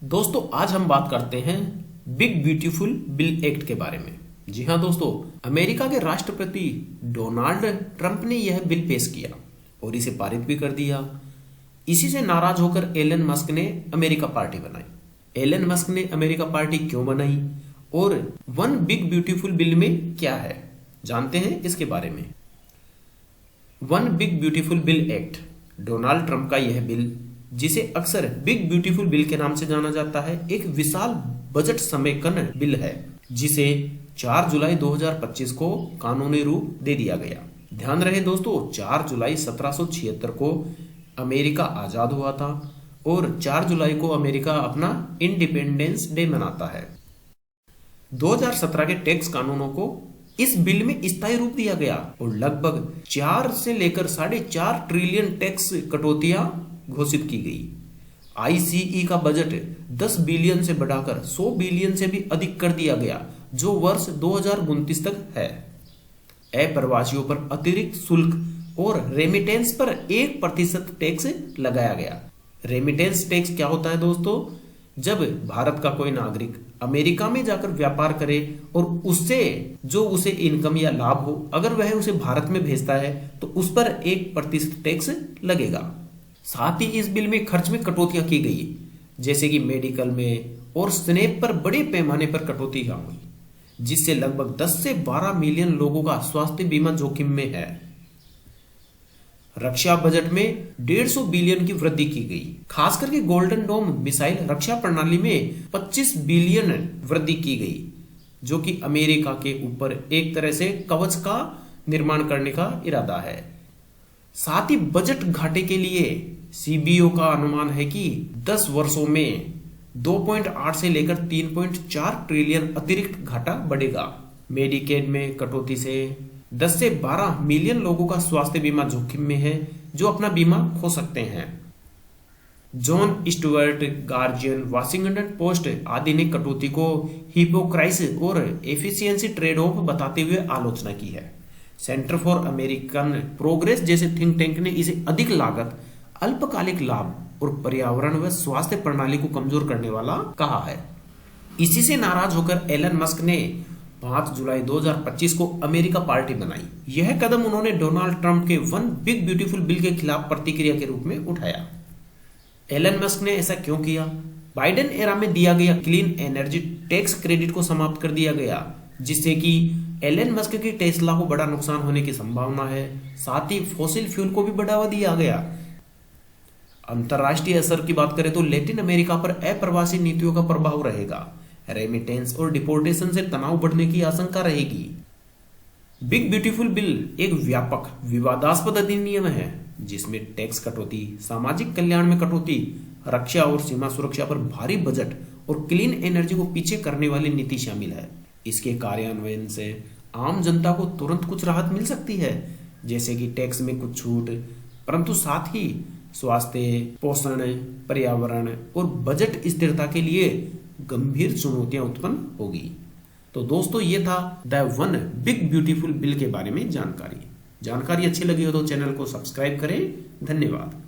दोस्तों आज हम बात करते हैं बिग ब्यूटीफुल बिल एक्ट के बारे में। जी हाँ दोस्तों, अमेरिका के राष्ट्रपति डोनाल्ड ट्रंप ने यह बिल पेश किया और इसे पारित भी कर दिया। इसी से नाराज होकर एलन मस्क ने अमेरिका पार्टी बनाई। एलन मस्क ने अमेरिका पार्टी क्यों बनाई और वन बिग ब्यूटीफुल बिल में क्या है, जानते हैं इसके बारे में। One big beautiful bill act Donald Trump का यह बिल, जिसे अक्सर बिग ब्यूटीफुल बिल के नाम से जाना जाता है, एक विशाल बजट समेकन बिल है जिसे 4 जुलाई 2025 को कानूनी रूप दे दिया गया। ध्यान रहे दोस्तों, 4 जुलाई 1776 को अमेरिका आजाद हुआ था और 4 जुलाई को अमेरिका अपना इंडिपेंडेंस डे मनाता है। 2017 के टैक्स कानूनों को इस बिल में स्थायी रूप दिया गया और लगभग 4 से लेकर 4.5 ट्रिलियन टैक्स कटौतियां घोषित की गई। आईसीई का बजट 10 बिलियन से बढ़ाकर 100 बिलियन से भी अधिक कर दिया गया, जो वर्ष 2029 तक है। अप्रवासियों पर अतिरिक्त शुल्क और रेमिटेंस पर 1% टैक्स लगाया गया। रेमिटेंस टैक्स क्या होता है दोस्तों? जब भारत का कोई नागरिक अमेरिका में जाकर व्यापार करे और उससे जो उसे इनकम या लाभ हो, अगर वह उसे भारत में भेजता है तो उस पर 1% टैक्स लगेगा। साथ ही इस बिल में खर्च में कटौतियां की गई, जैसे कि मेडिकल में और स्नैप पर बड़े पैमाने पर कटौती हुई, जिससे लगभग 10 से 12 मिलियन लोगों का स्वास्थ्य बीमा जोखिम में है। रक्षा बजट में 150 बिलियन की वृद्धि की गई। खास करके गोल्डन डोम मिसाइल रक्षा प्रणाली में 25 बिलियन वृद्धि की गई, जो कि अमेरिका के ऊपर एक तरह से कवच का निर्माण करने का इरादा है। साथ ही बजट घाटे के लिए सीबीओ का अनुमान है कि 10 वर्षों में 2.8 से लेकर 3.4 ट्रिलियन अतिरिक्त घाटा बढ़ेगा। मेडिकेड में कटौती से 10 से 12 मिलियन लोगों का स्वास्थ्य बीमा जोखिम में है, जो अपना बीमा खो सकते हैं। John Stuart, guardian, Washington post आदि ने कटौती को हिपोक्राइसी और एफिशिएंसी ट्रेड ऑफ बताते हुए आलोचना की है। सेंटर फॉर अमेरिकन प्रोग्रेस जैसे थिंक टैंक ने इसे अधिक लागत, अल्पकालिक लाभ और पर्यावरण व स्वास्थ्य प्रणाली को कमजोर करने वाला कहा है। इसी से नाराज होकर एलन मस्क ने 5 जुलाई 2025 को अमेरिका पार्टी बनाई। यह कदम उन्होंने डोनाल्ड ट्रंप के वन बिग ब्यूटीफुल बिल के खिलाफ प्रतिक्रिया के रूप में उठाया। एलन मस्क ने ऐसा क्यों किया? बाइडेन एरा में दिया गया क्लीन एनर्जी टैक्स क्रेडिट को समाप्त कर दिया गया, जिससे कि एलन मस्क की टेस्ला को बड़ा नुकसान होने की संभावना है। साथ ही फॉसिल फ्यूल को भी बढ़ावा दिया गया। अंतरराष्ट्रीय असर की बात करें तो लैटिन अमेरिका पर अप्रवासी नीतियों का प्रभाव रहेगा। रेमिटेंस और डिपोर्टेशन से तनाव बढ़ने की आशंका रहेगी। बिग ब्यूटीफुल बिल एक व्यापक विवादास्पद अधिनियम है, जिसमें टैक्स कटौती, सामाजिक कल्याण में कटौती, रक्षा और सीमा सुरक्षा पर भारी बजट और क्लीन एनर्जी को पीछे करने वाली नीति शामिल है। इसके कार्यान्वयन से आम जनता को तुरंत कुछ राहत मिल सकती है, जैसे कि टैक्स में कुछ छूट, परंतु साथ ही स्वास्थ्य, पोषण, पर्यावरण और बजट स्थिरता के लिए गंभीर चुनौतियां उत्पन्न होगी। तो दोस्तों, ये था the one big beautiful bill के बारे में जानकारी। जानकारी अच्छी लगी हो तो चैनल को सब्सक्राइब करें। धन्यवाद।